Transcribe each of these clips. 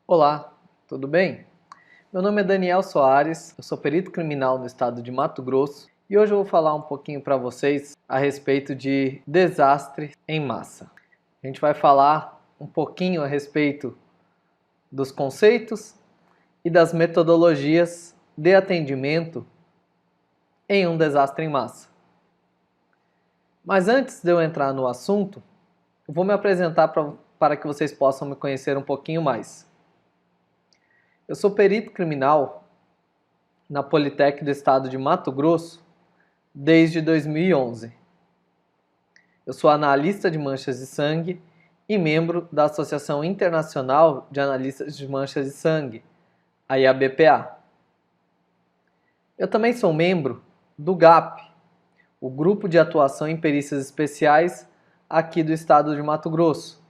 Olá, tudo bem? Meu nome é Daniel Soares, eu sou perito criminal no estado de Mato Grosso e hoje eu vou falar um pouquinho para vocês a respeito de desastre em massa. A gente vai falar um pouquinho a respeito dos conceitos e das metodologias de atendimento em um desastre em massa. Mas antes de eu entrar no assunto, eu vou me apresentar para que vocês possam me conhecer um pouquinho mais. Eu sou perito criminal na Politec do estado de Mato Grosso desde 2011. Eu sou analista de manchas de sangue e membro da Associação Internacional de Analistas de Manchas de Sangue, a IABPA. Eu também sou membro do GAP, o Grupo de Atuação em Perícias Especiais aqui do estado de Mato Grosso.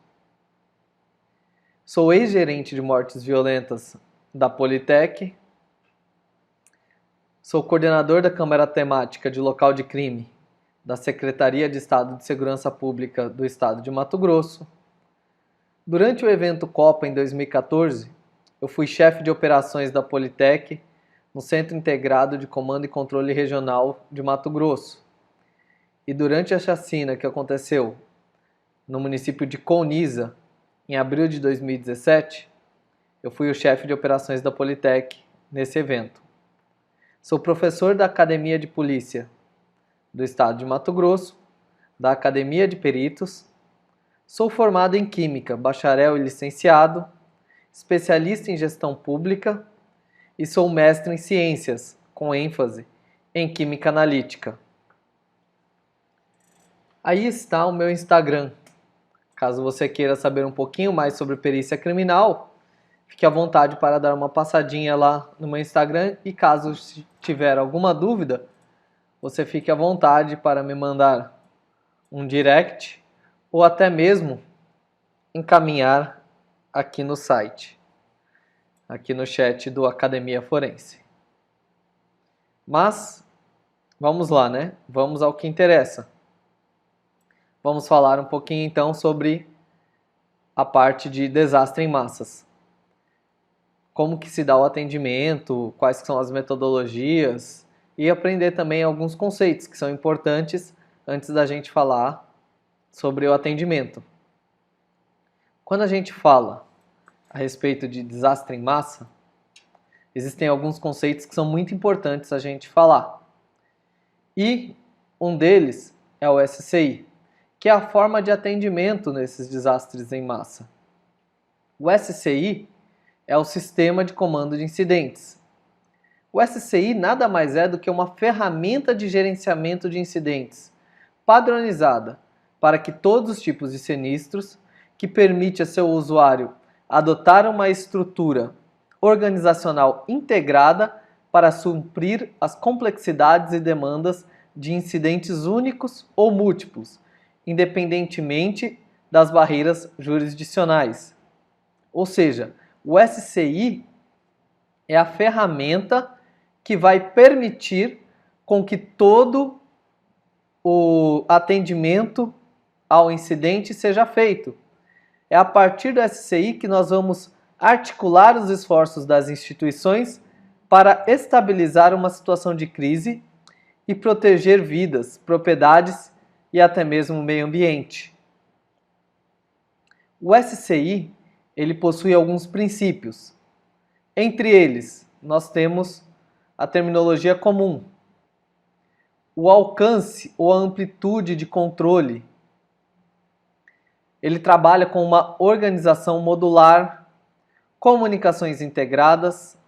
Sou ex-gerente de mortes violentas da Politec. Sou coordenador da Câmara Temática de Local de Crime da Secretaria de Estado de Segurança Pública do Estado de Mato Grosso. Durante o evento Copa em 2014, eu fui chefe de operações da Politec no Centro Integrado de Comando e Controle Regional de Mato Grosso. E durante a chacina que aconteceu no município de Colniza, em abril de 2017, eu fui o chefe de operações da Politec nesse evento. Sou professor da Academia de Polícia do Estado de Mato Grosso, da Academia de Peritos. Sou formado em Química, bacharel e licenciado, especialista em Gestão Pública e sou mestre em Ciências, com ênfase em Química Analítica. Aí está o meu Instagram. Caso você queira saber um pouquinho mais sobre perícia criminal, fique à vontade para dar uma passadinha lá no meu Instagram e caso tiver alguma dúvida, você fique à vontade para me mandar um direct ou até mesmo encaminhar aqui no site, aqui no chat do Academia Forense. Mas, vamos lá, né? Vamos ao que interessa. Vamos falar um pouquinho então sobre a parte de desastre em massas. Como que se dá o atendimento, quais são as metodologias e aprender também alguns conceitos que são importantes antes da gente falar sobre o atendimento. Quando a gente fala a respeito de desastre em massa, existem alguns conceitos que são muito importantes a gente falar. E um deles é o SCI, que é a forma de atendimento nesses desastres em massa. O SCI é o Sistema de Comando de Incidentes. O SCI nada mais é do que uma ferramenta de gerenciamento de incidentes, padronizada para que todos os tipos de sinistros, que permite a seu usuário adotar uma estrutura organizacional integrada para suprir as complexidades e demandas de incidentes únicos ou múltiplos, independentemente das barreiras jurisdicionais. Ou seja, o SCI é a ferramenta que vai permitir com que todo o atendimento ao incidente seja feito. É a partir do SCI que nós vamos articular os esforços das instituições para estabilizar uma situação de crise e proteger vidas, propriedades e até mesmo o meio ambiente. O SCI ele possui alguns princípios. Entre eles, nós temos a terminologia comum, o alcance ou a amplitude de controle. Ele trabalha com uma organização modular, comunicações integradas.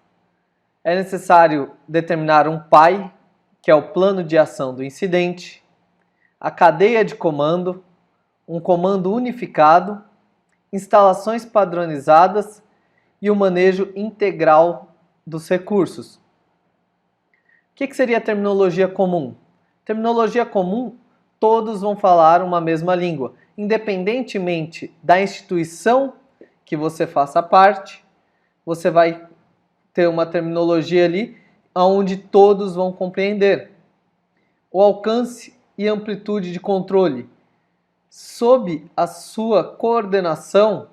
É necessário determinar um PAI, que é o plano de ação do incidente, a cadeia de comando, um comando unificado, instalações padronizadas e o manejo integral dos recursos. O que seria a terminologia comum? Terminologia comum, todos vão falar uma mesma língua, independentemente da instituição que você faça parte, você vai ter uma terminologia ali onde todos vão compreender. O alcance e amplitude de controle. Sob a sua coordenação,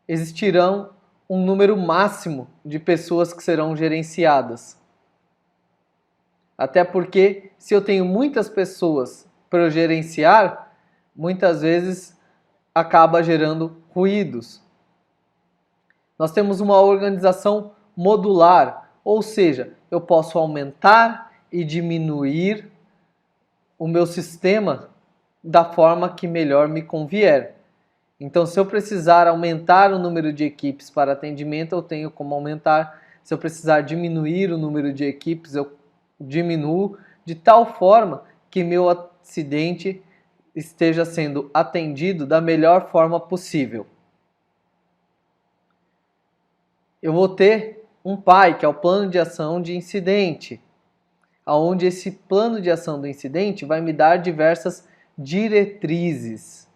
existirão um número máximo de pessoas que serão gerenciadas. Até porque, se eu tenho muitas pessoas para eu gerenciar, muitas vezes acaba gerando ruídos. Nós temos uma organização modular, ou seja, eu posso aumentar e diminuir o meu sistema da forma que melhor me convier. Então, se eu precisar aumentar o número de equipes para atendimento, eu tenho como aumentar. Se eu precisar diminuir o número de equipes, eu diminuo, de tal forma que meu acidente esteja sendo atendido da melhor forma possível. Eu vou ter um PAI, que é o Plano de Ação de Incidente, onde esse plano de ação do incidente vai me dar diversas diretrizes.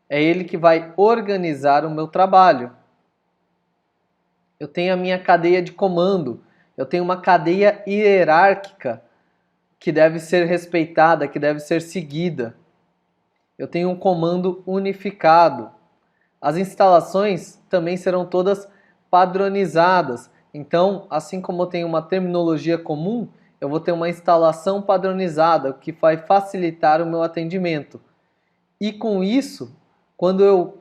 É ele que vai organizar o meu trabalho. Eu tenho a minha cadeia de comando, eu tenho uma cadeia hierárquica que deve ser respeitada, que deve ser seguida. Eu tenho um comando unificado. As instalações também serão todas padronizadas. Então, assim como eu tenho uma terminologia comum, eu vou ter uma instalação padronizada, o que vai facilitar o meu atendimento. E com isso, quando eu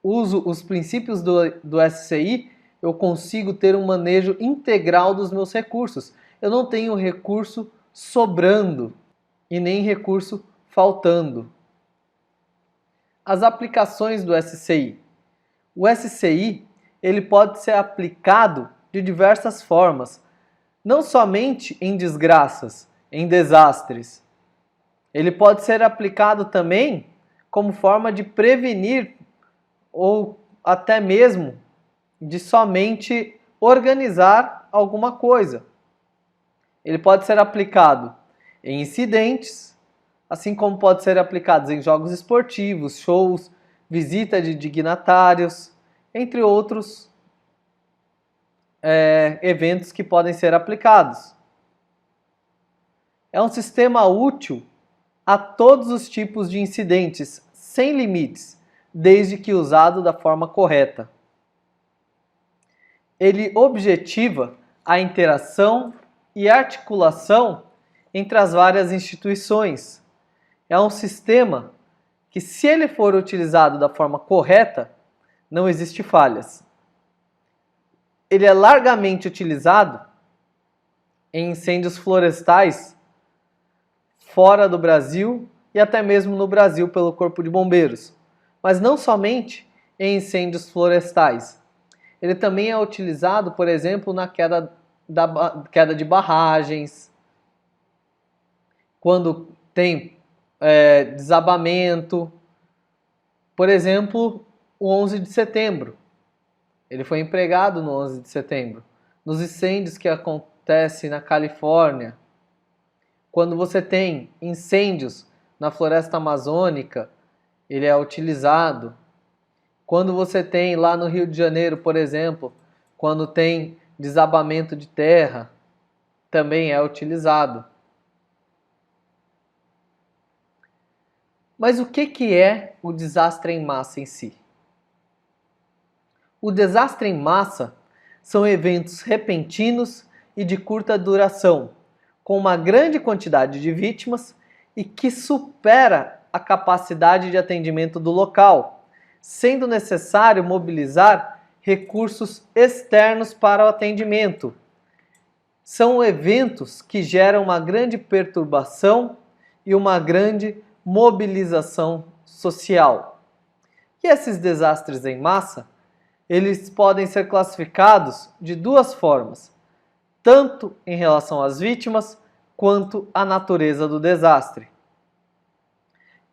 uso os princípios do SCI, eu consigo ter um manejo integral dos meus recursos. Eu não tenho recurso sobrando e nem recurso faltando. As aplicações do SCI. O SCI ele pode ser aplicado de diversas formas, não somente em desgraças, em desastres. Ele pode ser aplicado também como forma de prevenir ou até mesmo de somente organizar alguma coisa. Ele pode ser aplicado em incidentes, assim como pode ser aplicado em jogos esportivos, shows, visita de dignatários, entre outros eventos que podem ser aplicados. É um sistema útil a todos os tipos de incidentes, sem limites, desde que usado da forma correta. Ele objetiva a interação e articulação entre as várias instituições. É um sistema que, se ele for utilizado da forma correta, não existe falhas. Ele é largamente utilizado em incêndios florestais fora do Brasil e até mesmo no Brasil pelo Corpo de Bombeiros. Mas não somente em incêndios florestais. Ele também é utilizado, por exemplo, na queda de barragens, quando tem desabamento. Por exemplo, o 11 de setembro. Ele foi empregado no 11 de setembro. Nos incêndios que acontecem na Califórnia, quando você tem incêndios na floresta amazônica, ele é utilizado. Quando você tem lá no Rio de Janeiro, por exemplo, quando tem desabamento de terra, também é utilizado. Mas o que é o desastre em massa em si? O desastre em massa são eventos repentinos e de curta duração, com uma grande quantidade de vítimas e que supera a capacidade de atendimento do local, sendo necessário mobilizar recursos externos para o atendimento. São eventos que geram uma grande perturbação e uma grande mobilização social. E esses desastres em massa, eles podem ser classificados de duas formas, tanto em relação às vítimas, quanto à natureza do desastre.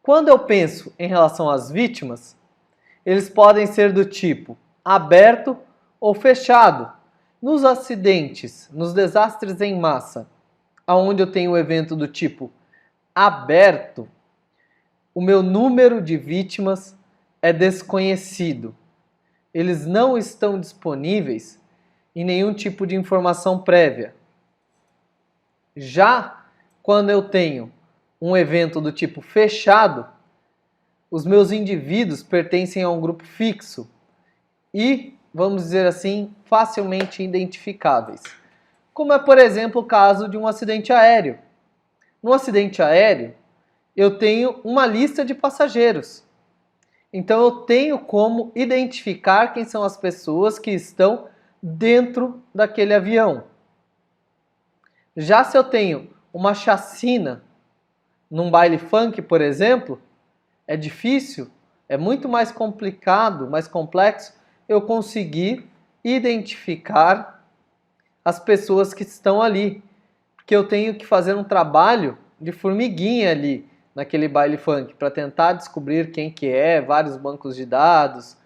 Quando eu penso em relação às vítimas, eles podem ser do tipo aberto ou fechado. Nos acidentes, nos desastres em massa, onde eu tenho um evento do tipo aberto, o meu número de vítimas é desconhecido. Eles não estão disponíveis em nenhum tipo de informação prévia. Já quando eu tenho um evento do tipo fechado, os meus indivíduos pertencem a um grupo fixo e vamos dizer assim, facilmente identificáveis. Como é, por exemplo, o caso de um acidente aéreo. No acidente aéreo, eu tenho uma lista de passageiros. Então eu tenho como identificar quem são as pessoas que estão dentro daquele avião. Já se eu tenho uma chacina num baile funk, por exemplo, é difícil, é muito mais complicado, mais complexo eu conseguir identificar as pessoas que estão ali, porque eu tenho que fazer um trabalho de formiguinha ali naquele baile funk para tentar descobrir quem que é, vários bancos de dados.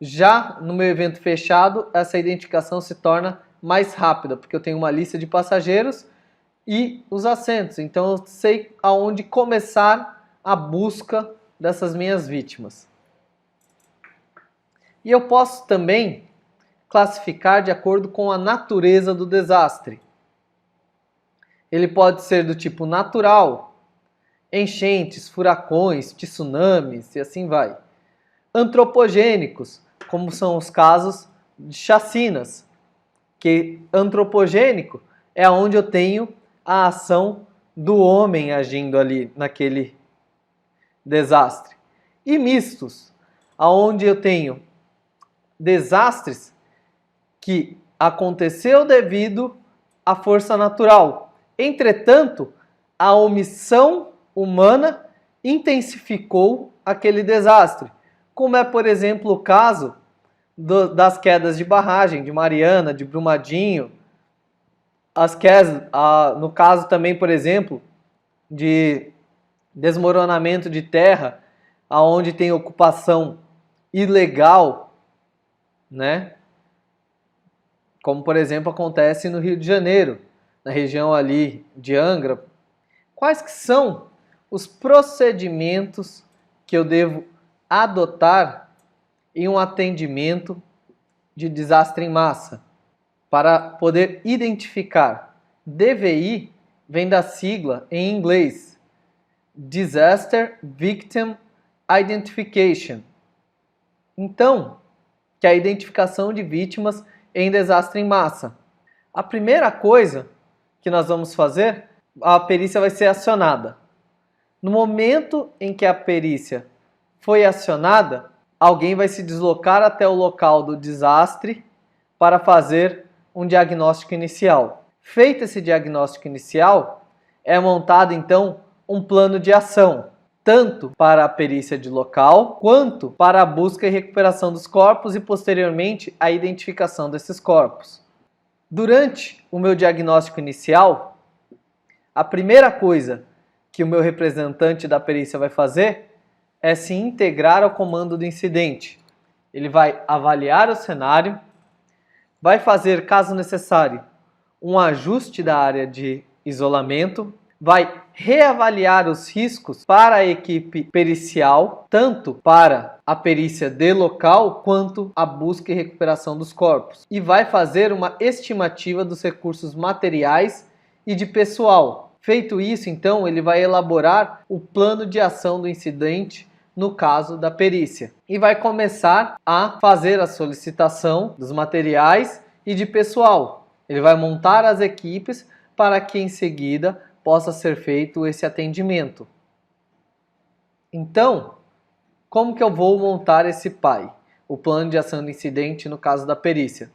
Já no meu evento fechado, essa identificação se torna mais rápida, porque eu tenho uma lista de passageiros e os assentos. Então eu sei aonde começar a busca dessas minhas vítimas. E eu posso também classificar de acordo com a natureza do desastre. Ele pode ser do tipo natural, enchentes, furacões, tsunamis e assim vai. Antropogênicos, como são os casos de chacinas, que antropogênico é onde eu tenho a ação do homem agindo ali naquele desastre. E mistos, aonde eu tenho desastres que aconteceu devido à força natural. Entretanto, a omissão humana intensificou aquele desastre, como é, por exemplo, o caso das quedas de barragem, de Mariana, de Brumadinho, as quedas, no caso também, por exemplo, de desmoronamento de terra, aonde tem ocupação ilegal, né? Como, por exemplo, acontece no Rio de Janeiro, na região ali de Angra. Quais que são os procedimentos que eu devo adotar em um atendimento de desastre em massa? Para poder identificar. DVI vem da sigla em inglês, Disaster Victim Identification. Então, que é a identificação de vítimas em desastre em massa. A primeira coisa que nós vamos fazer, a perícia vai ser acionada. No momento em que a perícia foi acionada, alguém vai se deslocar até o local do desastre para fazer um diagnóstico inicial. Feito esse diagnóstico inicial, é montado então um plano de ação, tanto para a perícia de local, quanto para a busca e recuperação dos corpos e posteriormente a identificação desses corpos. Durante o meu diagnóstico inicial, a primeira coisa que o meu representante da perícia vai fazer é se integrar ao comando do incidente. Ele vai avaliar o cenário, vai fazer, caso necessário, um ajuste da área de isolamento, vai reavaliar os riscos para a equipe pericial, tanto para a perícia de local quanto a busca e recuperação dos corpos, e vai fazer uma estimativa dos recursos materiais e de pessoal. Feito isso, então, ele vai elaborar o plano de ação do incidente no caso da perícia e vai começar a fazer a solicitação dos materiais e de pessoal. Ele vai montar as equipes para que em seguida possa ser feito esse atendimento. Então, como que eu vou montar esse PAI? O plano de ação do incidente no caso da perícia.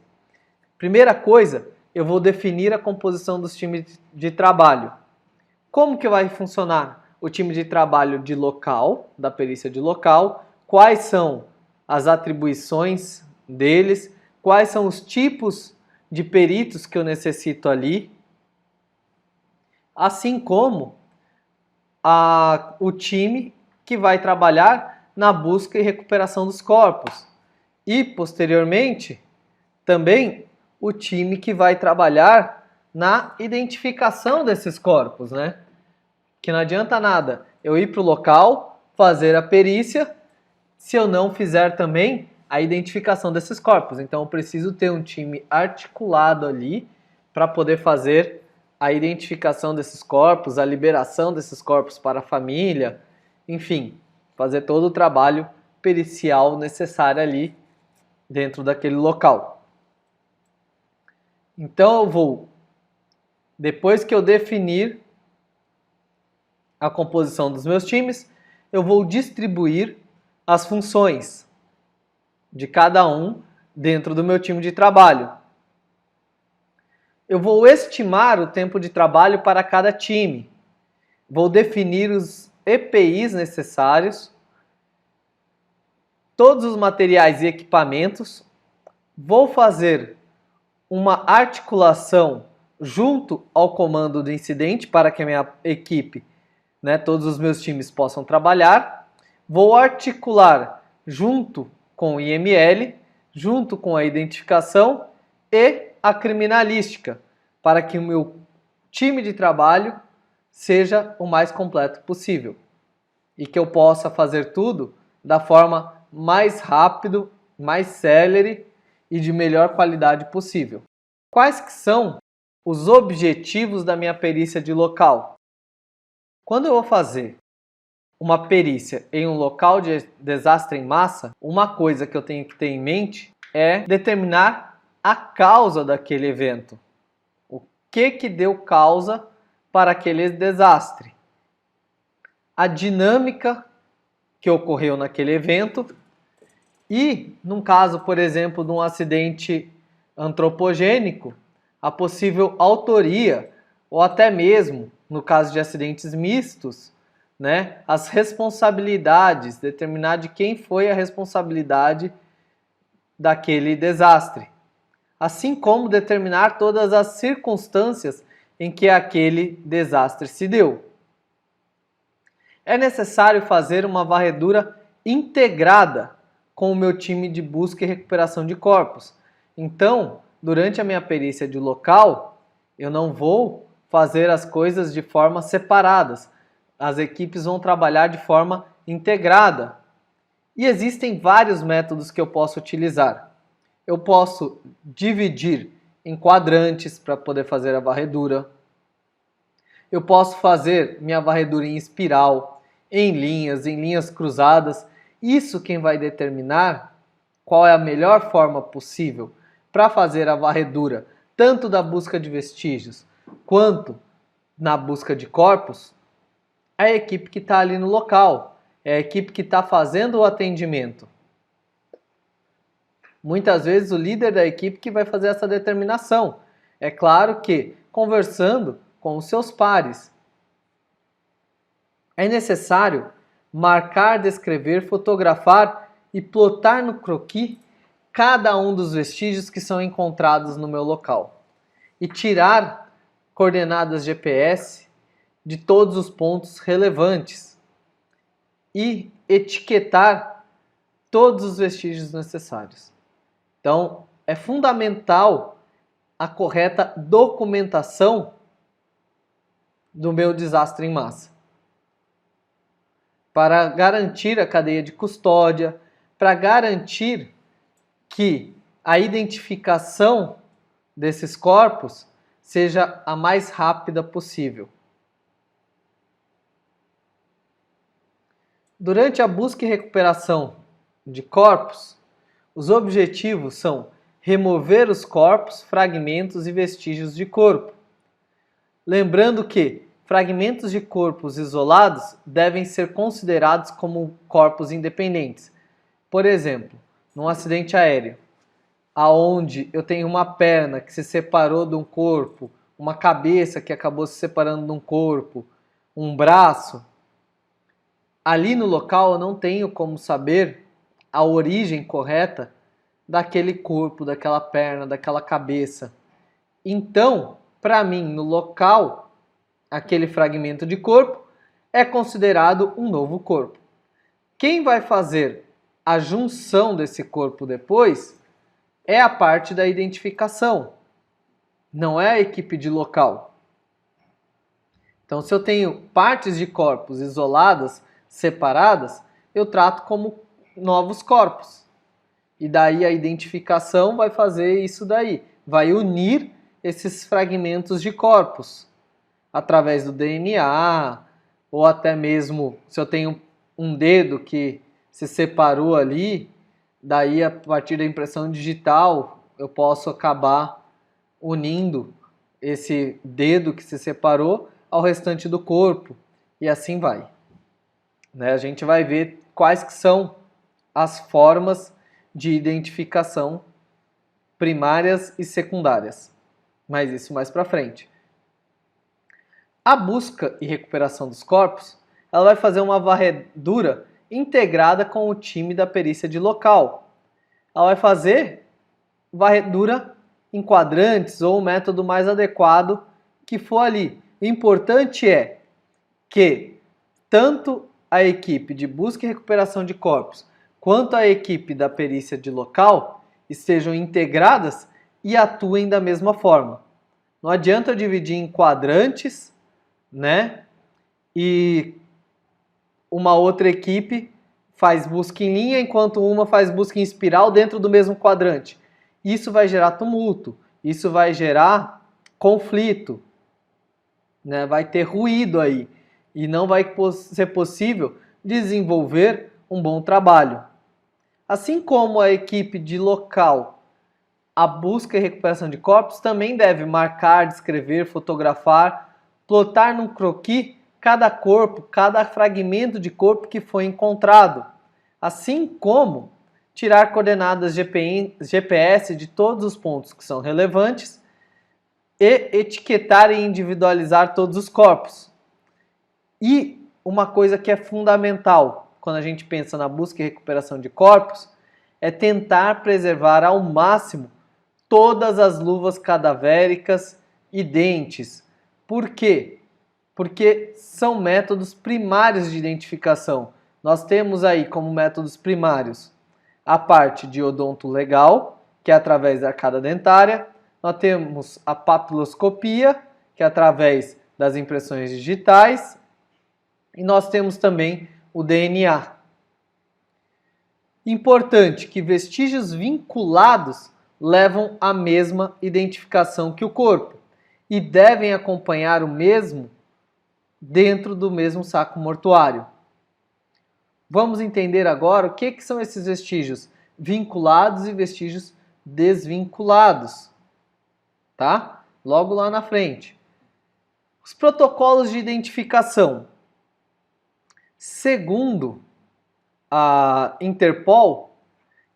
Primeira coisa, eu vou definir a composição dos times de trabalho. Como que vai funcionar o time de trabalho de local, da perícia de local? Quais são as atribuições deles? Quais são os tipos de peritos que eu necessito ali? Assim como o time que vai trabalhar na busca e recuperação dos corpos. E, posteriormente, também o time que vai trabalhar na identificação desses corpos, né? Que não adianta nada eu ir para o local, fazer a perícia, se eu não fizer também a identificação desses corpos. Então eu preciso ter um time articulado ali para poder fazer a identificação desses corpos, a liberação desses corpos para a família, enfim, fazer todo o trabalho pericial necessário ali dentro daquele local. Então eu vou, depois que eu definir a composição dos meus times, eu vou distribuir as funções de cada um dentro do meu time de trabalho. Eu vou estimar o tempo de trabalho para cada time. Vou definir os EPIs necessários, todos os materiais e equipamentos. Vou fazer uma articulação junto ao comando do incidente para que a minha equipe, todos os meus times possam trabalhar. Vou articular junto com o IML, junto com a identificação e a criminalística, para que o meu time de trabalho seja o mais completo possível e que eu possa fazer tudo da forma mais rápido, mais célere e de melhor qualidade possível. Quais que são os objetivos da minha perícia de local? Quando eu vou fazer uma perícia em um local de desastre em massa, uma coisa que eu tenho que ter em mente é determinar a causa daquele evento. O que deu causa para aquele desastre? A dinâmica que ocorreu naquele evento e, num caso, por exemplo, de um acidente antropogênico, a possível autoria ou até mesmo, no caso de acidentes mistos, as responsabilidades, determinar de quem foi a responsabilidade daquele desastre, assim como determinar todas as circunstâncias em que aquele desastre se deu. É necessário fazer uma varredura integrada com o meu time de busca e recuperação de corpos. Então, durante a minha perícia de local, eu não vou fazer as coisas de forma separadas. As equipes vão trabalhar de forma integrada. E existem vários métodos que eu posso utilizar. Eu posso dividir em quadrantes para poder fazer a varredura. Eu posso fazer minha varredura em espiral, em linhas cruzadas. Isso quem vai determinar qual é a melhor forma possível para fazer a varredura, tanto da busca de vestígios quanto na busca de corpos, é a equipe que está ali no local, é a equipe que está fazendo o atendimento. Muitas vezes o líder da equipe que vai fazer essa determinação. É claro que conversando com os seus pares. É necessário marcar, descrever, fotografar e plotar no croquis cada um dos vestígios que são encontrados no meu local. E tirar coordenadas GPS de todos os pontos relevantes. E etiquetar todos os vestígios necessários. Então, é fundamental a correta documentação do meu desastre em massa, para garantir a cadeia de custódia, para garantir que a identificação desses corpos seja a mais rápida possível. Durante a busca e recuperação de corpos, os objetivos são remover os corpos, fragmentos e vestígios de corpo. Lembrando que fragmentos de corpos isolados devem ser considerados como corpos independentes. Por exemplo, num acidente aéreo, aonde eu tenho uma perna que se separou de um corpo, uma cabeça que acabou se separando de um corpo, um braço, ali no local eu não tenho como saber a origem correta daquele corpo, daquela perna, daquela cabeça. Então, para mim, no local, aquele fragmento de corpo é considerado um novo corpo. Quem vai fazer a junção desse corpo depois é a parte da identificação, não é a equipe de local. Então, se eu tenho partes de corpos isoladas, separadas, eu trato como novos corpos. E daí a identificação vai fazer isso daí, vai unir esses fragmentos de corpos através do DNA, ou até mesmo se eu tenho um dedo que se separou ali, Daí, a partir da impressão digital, eu posso acabar unindo esse dedo que se separou ao restante do corpo e assim vai. Né? A gente vai ver quais que são as formas de identificação primárias e secundárias, mas isso mais para frente. A busca e recuperação dos corpos, ela vai fazer uma varredura integrada com o time da perícia de local. Ela vai fazer varredura em quadrantes ou o método mais adequado que for ali. O importante é que tanto a equipe de busca e recuperação de corpos quanto a equipe da perícia de local estejam integradas e atuem da mesma forma. Não adianta eu dividir em quadrantes, né? E uma outra equipe faz busca em linha, enquanto uma faz busca em espiral dentro do mesmo quadrante. Isso vai gerar tumulto, isso vai gerar conflito, né? Vai ter ruído aí e não vai ser possível desenvolver um bom trabalho. Assim como a equipe de local, a busca e recuperação de corpos também deve marcar, descrever, fotografar, plotar num croquis cada corpo, cada fragmento de corpo que foi encontrado, assim como tirar coordenadas GPS de todos os pontos que são relevantes e etiquetar e individualizar todos os corpos. E uma coisa que é fundamental quando a gente pensa na busca e recuperação de corpos é tentar preservar ao máximo todas as luvas cadavéricas e dentes. Por quê? Porque são métodos primários de identificação. Nós temos aí como métodos primários a parte de odonto legal, que é através da arcada dentária. Nós temos a papiloscopia, que é através das impressões digitais. E nós temos também o DNA. Importante que vestígios vinculados levam à mesma identificação que o corpo e devem acompanhar o mesmo dentro do mesmo saco mortuário. Vamos entender agora o que são esses vestígios vinculados e vestígios desvinculados, tá? Logo lá na frente. Os protocolos de identificação. Segundo a Interpol,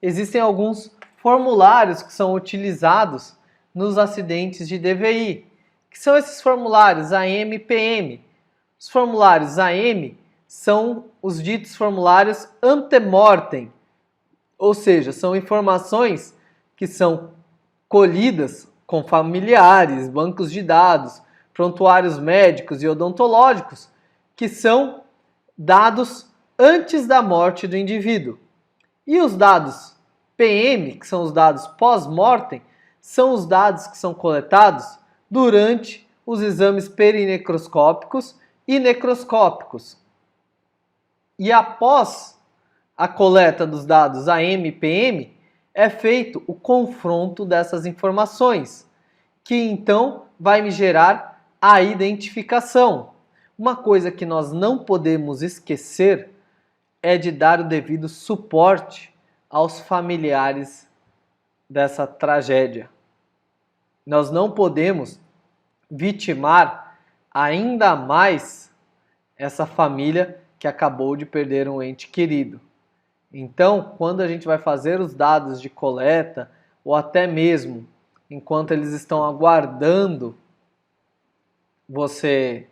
existem alguns formulários que são utilizados nos acidentes de DVI. Que são esses formulários AM e PM? Os formulários AM são os ditos formulários antemortem, ou seja, são informações que são colhidas com familiares, bancos de dados, prontuários médicos e odontológicos, que são dados antes da morte do indivíduo. E os dados PM, que são os dados pós-mortem, são os dados que são coletados durante os exames perinecroscópicos e necroscópicos. E após a coleta dos dados AM e PM, é feito o confronto dessas informações, que então vai me gerar a identificação. Uma coisa que nós não podemos esquecer é de dar o devido suporte aos familiares dessa tragédia. Nós não podemos vitimar ainda mais essa família que acabou de perder um ente querido. Então, quando a gente vai fazer os dados de coleta, ou até mesmo enquanto eles estão aguardando você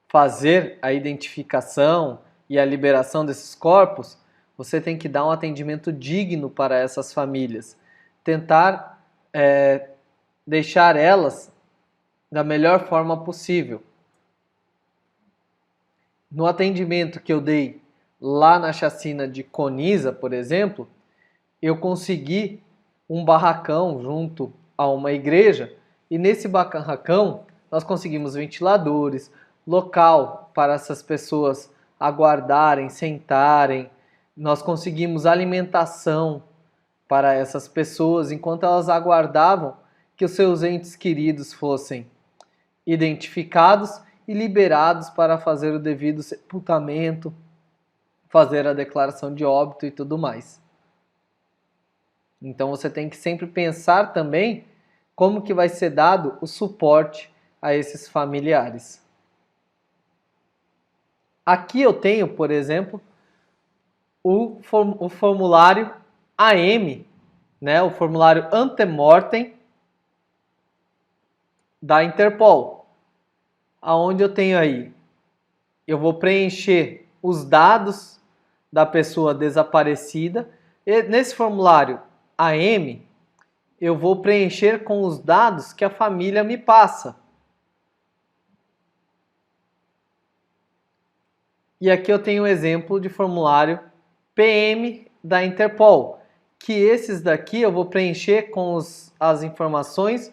fazer a identificação e a liberação desses corpos, você tem que dar um atendimento digno para essas famílias. Tentar deixar elas da melhor forma possível. No atendimento que eu dei lá na chacina de Coniza, por exemplo, eu consegui um barracão junto a uma igreja e nesse barracão nós conseguimos ventiladores, local para essas pessoas aguardarem, sentarem, nós conseguimos alimentação para essas pessoas enquanto elas aguardavam que os seus entes queridos fossem identificados e liberados para fazer o devido sepultamento, fazer a declaração de óbito e tudo mais. Então você tem que sempre pensar também como que vai ser dado o suporte a esses familiares. Aqui eu tenho, por exemplo, o formulário AM, né, o formulário antemortem da Interpol, aonde eu tenho aí, eu vou preencher os dados da pessoa desaparecida. E nesse formulário AM, eu vou preencher com os dados que a família me passa. E aqui eu tenho um exemplo de formulário PM da Interpol, que esses daqui eu vou preencher com as informações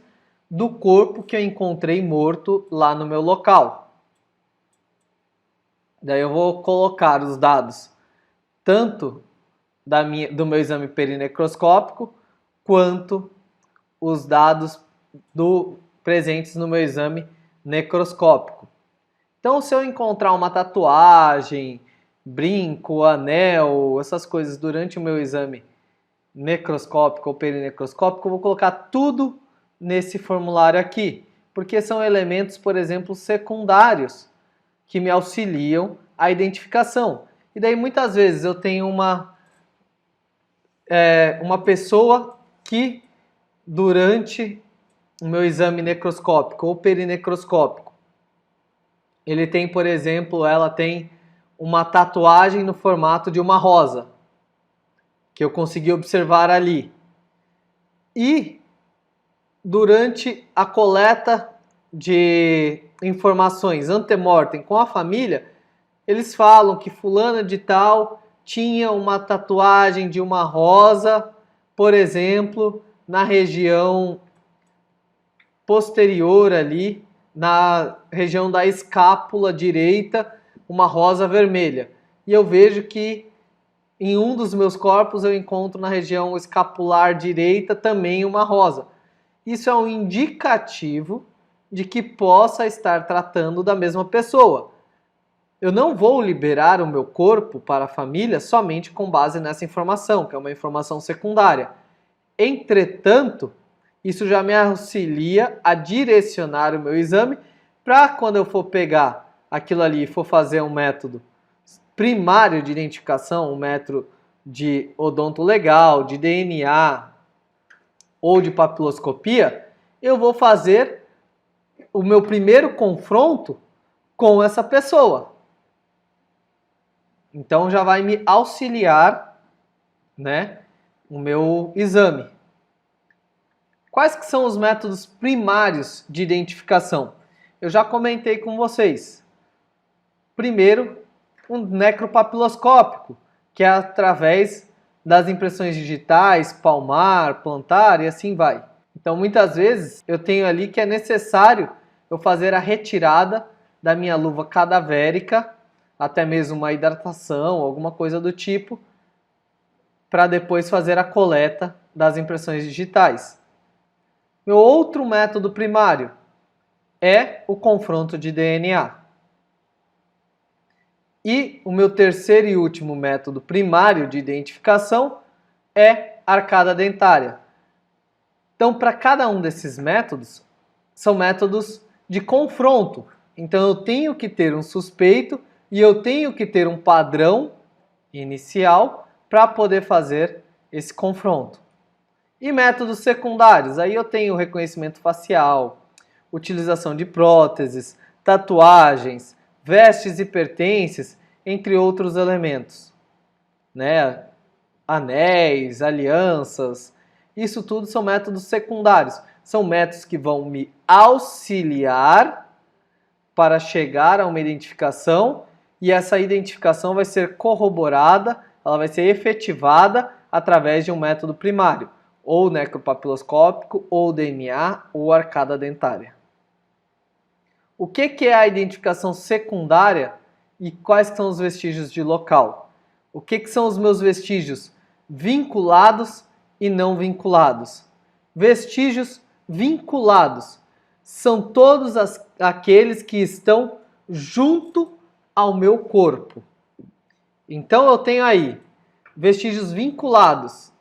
do corpo que eu encontrei morto lá no meu local. Daí eu vou colocar os dados tanto do meu exame perinecroscópico quanto os dados presentes no meu exame necroscópico. Então, se eu encontrar uma tatuagem, brinco, anel, essas coisas durante o meu exame necroscópico ou perinecroscópico, eu vou colocar tudo nesse formulário aqui, porque são elementos, por exemplo, secundários que me auxiliam à identificação. E daí muitas vezes eu tenho uma pessoa que durante o meu exame necroscópico ou perinecroscópico, ele tem, por exemplo, ela tem uma tatuagem no formato de uma rosa, que eu consegui observar ali. E durante a coleta de informações antemortem com a família, eles falam que fulana de tal tinha uma tatuagem de uma rosa, por exemplo, na região posterior ali, na região da escápula direita, uma rosa vermelha. E eu vejo que em um dos meus corpos eu encontro na região escapular direita também uma rosa. Isso é um indicativo de que possa estar tratando da mesma pessoa. Eu não vou liberar o meu corpo para a família somente com base nessa informação, que é uma informação secundária. Entretanto, isso já me auxilia a direcionar o meu exame para quando eu for pegar aquilo ali e for fazer um método primário de identificação, um método de odonto legal, de DNA ou de papiloscopia, eu vou fazer o meu primeiro confronto com essa pessoa. Então já vai me auxiliar, né, o meu exame. Quais que são os métodos primários de identificação? Eu já comentei com vocês. Primeiro, um necropapiloscópico, que é através das impressões digitais, palmar, plantar e assim vai. Então, muitas vezes, eu tenho ali que é necessário eu fazer a retirada da minha luva cadavérica, até mesmo uma hidratação, alguma coisa do tipo, para depois fazer a coleta das impressões digitais. Meu outro método primário é o confronto de DNA. E o meu terceiro e último método primário de identificação é a arcada dentária. Então, para cada um desses métodos, são métodos de confronto. Então, eu tenho que ter um suspeito e eu tenho que ter um padrão inicial para poder fazer esse confronto. E métodos secundários, aí eu tenho reconhecimento facial, utilização de próteses, tatuagens, vestes e pertences, entre outros elementos, né? Anéis, alianças, isso tudo são métodos secundários. São métodos que vão me auxiliar para chegar a uma identificação e essa identificação vai ser corroborada, ela vai ser efetivada através de um método primário, ou necropapiloscópico, ou DNA, ou arcada dentária. O que é a identificação secundária e quais são os vestígios de local? O que são os meus vestígios vinculados e não vinculados? Vestígios vinculados são todos aqueles que estão junto ao meu corpo. Então eu tenho aí vestígios vinculados.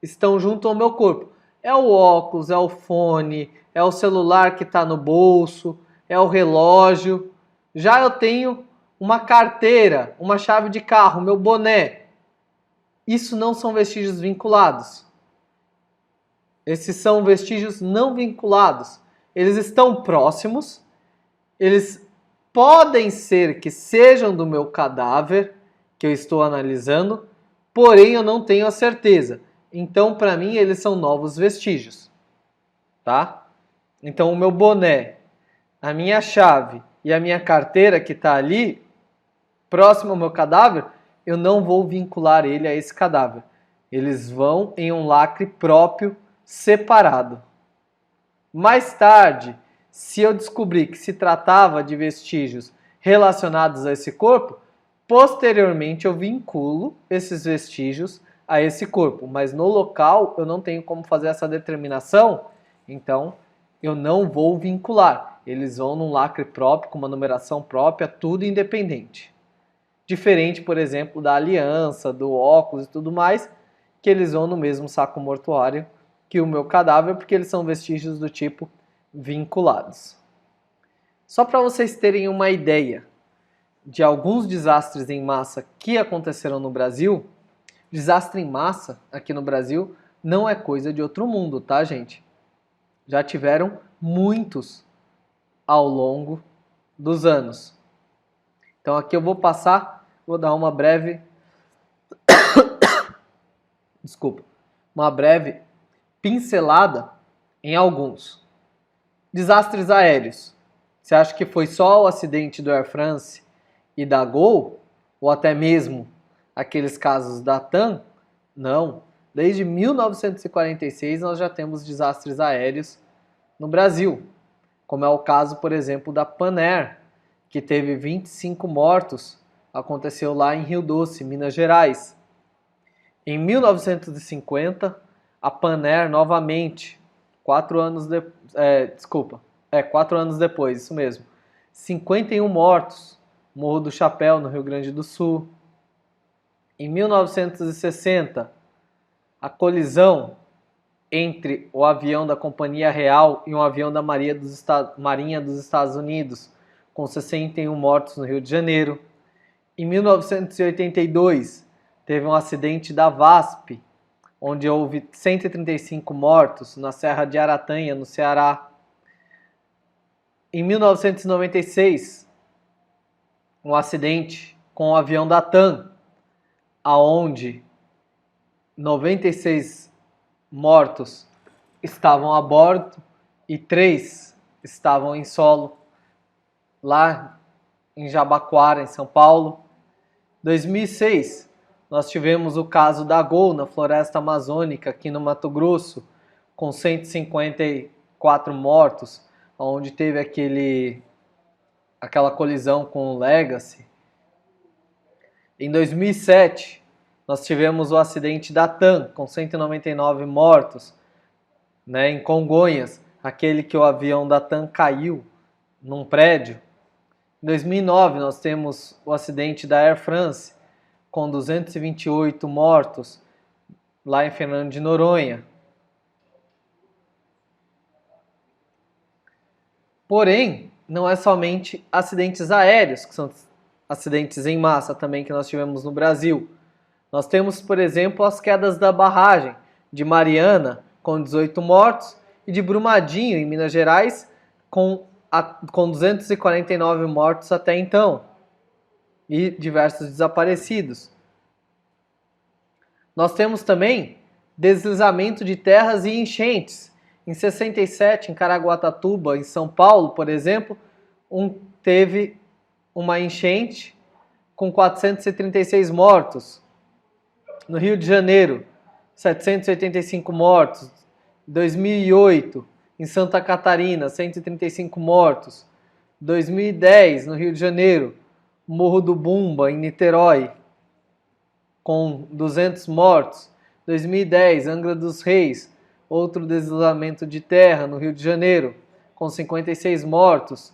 estão junto ao meu corpo. É o óculos, é o fone, é o celular que está no bolso, é o relógio. Já eu tenho uma carteira, uma chave de carro, meu boné. Isso não são vestígios vinculados. Esses são vestígios não vinculados. Eles estão próximos, eles podem ser que sejam do meu cadáver, que eu estou analisando, porém eu não tenho a certeza. Então, para mim, eles são novos vestígios, tá? Então, o meu boné, a minha chave e a minha carteira que está ali, próximo ao meu cadáver, eu não vou vincular ele a esse cadáver. Eles vão em um lacre próprio, separado. Mais tarde, se eu descobrir que se tratava de vestígios relacionados a esse corpo, posteriormente eu vinculo esses vestígios a esse corpo, mas no local eu não tenho como fazer essa determinação, então eu não vou vincular. Eles vão num lacre próprio, com uma numeração própria, tudo independente. Diferente, por exemplo, da aliança, do óculos e tudo mais, que eles vão no mesmo saco mortuário que o meu cadáver, porque eles são vestígios do tipo vinculados. Só para vocês terem uma ideia de alguns desastres em massa que aconteceram no Brasil, desastre em massa aqui no Brasil não é coisa de outro mundo, tá, gente? Já tiveram muitos ao longo dos anos. Então aqui eu vou dar uma breve uma breve pincelada em alguns. Desastres aéreos. Você acha que foi só o acidente do Air France e da Gol? Ou até mesmo aqueles casos da TAM? Não. Desde 1946 nós já temos desastres aéreos no Brasil. Como é o caso, por exemplo, da Panair, que teve 25 mortos. Aconteceu lá em Rio Doce, Minas Gerais. Em 1950, a Panair novamente, 4 anos depois, isso mesmo, 51 mortos, Morro do Chapéu, no Rio Grande do Sul. Em 1960, a colisão entre o avião da Companhia Real e um avião da Marinha dos Estados Unidos, com 61 mortos no Rio de Janeiro. Em 1982, teve um acidente da VASP, onde houve 135 mortos na Serra de Aratanha, no Ceará. Em 1996, um acidente com o avião da TAM, aonde 96 mortos estavam a bordo e 3 estavam em solo, lá em Jabaquara, em São Paulo. 2006, nós tivemos o caso da Gol na Floresta Amazônica, aqui no Mato Grosso, com 154 mortos, onde teve aquela colisão com o Legacy. Em 2007, nós tivemos o acidente da TAM, com 199 mortos, né, em Congonhas, aquele que o avião da TAM caiu num prédio. Em 2009, nós temos o acidente da Air France, com 228 mortos, lá em Fernando de Noronha. Porém, não é somente acidentes aéreos, que são acidentes em massa também que nós tivemos no Brasil. Nós temos, por exemplo, as quedas da barragem de Mariana, com 18 mortos, e de Brumadinho, em Minas Gerais, com 249 mortos até então, e diversos desaparecidos. Nós temos também deslizamento de terras e enchentes. Em 67, em Caraguatatuba, em São Paulo, por exemplo, teve uma enchente com 436 mortos. No Rio de Janeiro, 785 mortos. Em 2008, em Santa Catarina, 135 mortos. 2010, no Rio de Janeiro, Morro do Bumba, em Niterói, com 200 mortos. 2010, Angra dos Reis, outro deslizamento de terra no Rio de Janeiro, com 56 mortos.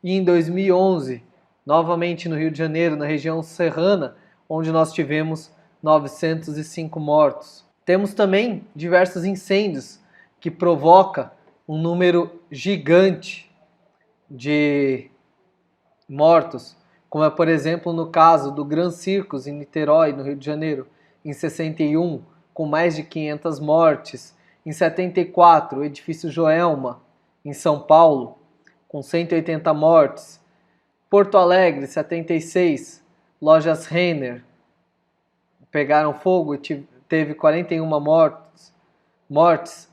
E em 2011, novamente no Rio de Janeiro, na região serrana, onde nós tivemos 905 mortos. Temos também diversos incêndios que provocam um número gigante de mortos, como é, por exemplo, no caso do Gran Circus em Niterói, no Rio de Janeiro, em 61, com mais de 500 mortes. Em 74, o edifício Joelma, em São Paulo, com 180 mortes. Porto Alegre, 76, lojas Renner pegaram fogo e teve 41 mortes.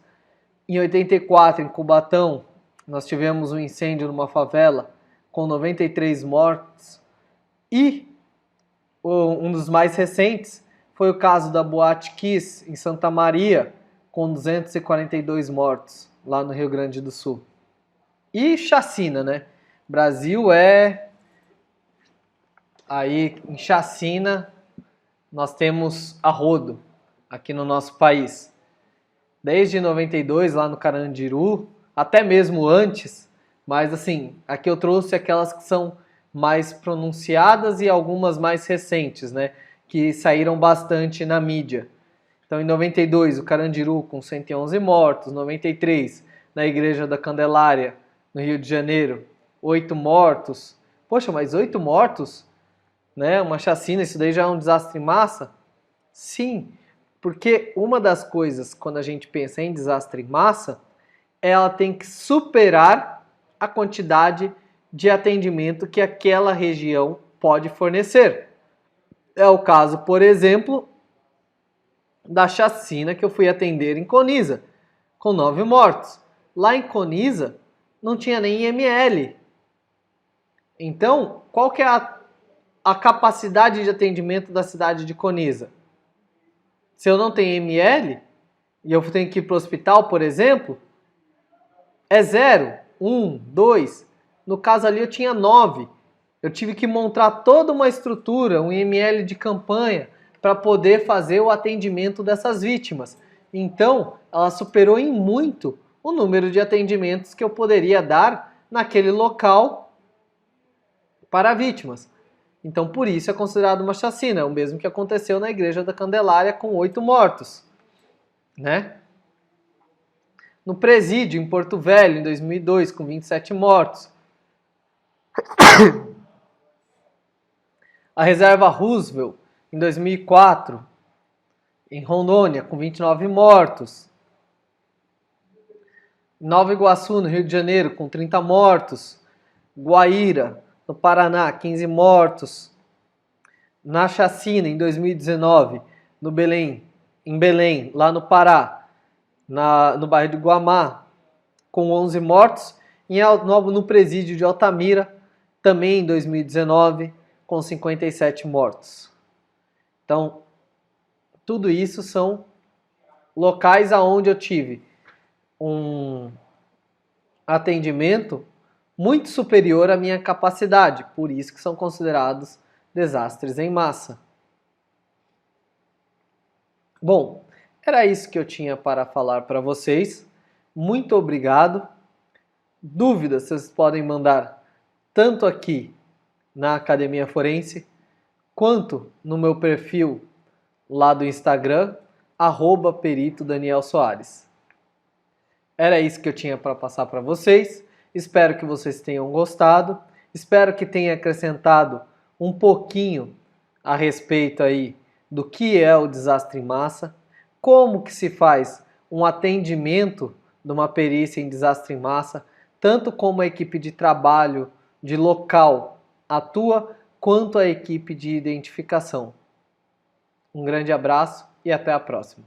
Em 84, em Cubatão, nós tivemos um incêndio numa favela com 93 mortes. E um dos mais recentes foi o caso da Boate Kiss, em Santa Maria, com 242 mortos, lá no Rio Grande do Sul. E chacina, né? Brasil aí em chacina, nós temos a rodo aqui no nosso país. Desde 92, lá no Carandiru, até mesmo antes, mas assim, aqui eu trouxe aquelas que são mais pronunciadas e algumas mais recentes, né? Que saíram bastante na mídia. Então, em 92, o Carandiru com 111 mortos. 93, na Igreja da Candelária, no Rio de Janeiro, 8 mortos. Poxa, mas 8 mortos? Né? Uma chacina, isso daí já é um desastre em massa? Sim, porque uma das coisas, quando a gente pensa em desastre em massa, ela tem que superar a quantidade de atendimento que aquela região pode fornecer. É o caso, por exemplo, da chacina que eu fui atender em Coniza, com 9 mortos. Lá em Coniza não tinha nem IML. Então, qual que é a capacidade de atendimento da cidade de Coniza? Se eu não tenho IML e eu tenho que ir para o hospital, por exemplo, é 0, 1, 2. No caso ali eu tinha 9. Eu tive que montar toda uma estrutura, um IML de campanha, para poder fazer o atendimento dessas vítimas. Então, ela superou em muito o número de atendimentos que eu poderia dar naquele local para vítimas. Então, por isso é considerado uma chacina, o mesmo que aconteceu na Igreja da Candelária com 8 mortos, né? No presídio em Porto Velho, em 2002, com 27 mortos. A reserva Roosevelt, em 2004, em Rondônia, com 29 mortos. Nova Iguaçu, no Rio de Janeiro, com 30 mortos. Guaíra, no Paraná, 15 mortos. Na chacina, em 2019, em Belém, lá no Pará, no bairro de Guamá, com 11 mortos. E no presídio de Altamira, também em 2019, com 57 mortos. Então, tudo isso são locais aonde eu tive um atendimento muito superior à minha capacidade, por isso que são considerados desastres em massa. Bom, era isso que eu tinha para falar para vocês. Muito obrigado. Dúvidas vocês podem mandar tanto aqui na Academia Forense, quanto no meu perfil lá do Instagram, @perito Daniel Soares. Era isso que eu tinha para passar para vocês. Espero que vocês tenham gostado. Espero que tenha acrescentado um pouquinho a respeito aí do que é o desastre em massa, como que se faz um atendimento de uma perícia em desastre em massa, tanto como a equipe de trabalho de local atua, quanto a equipe de identificação. Um grande abraço e até a próxima.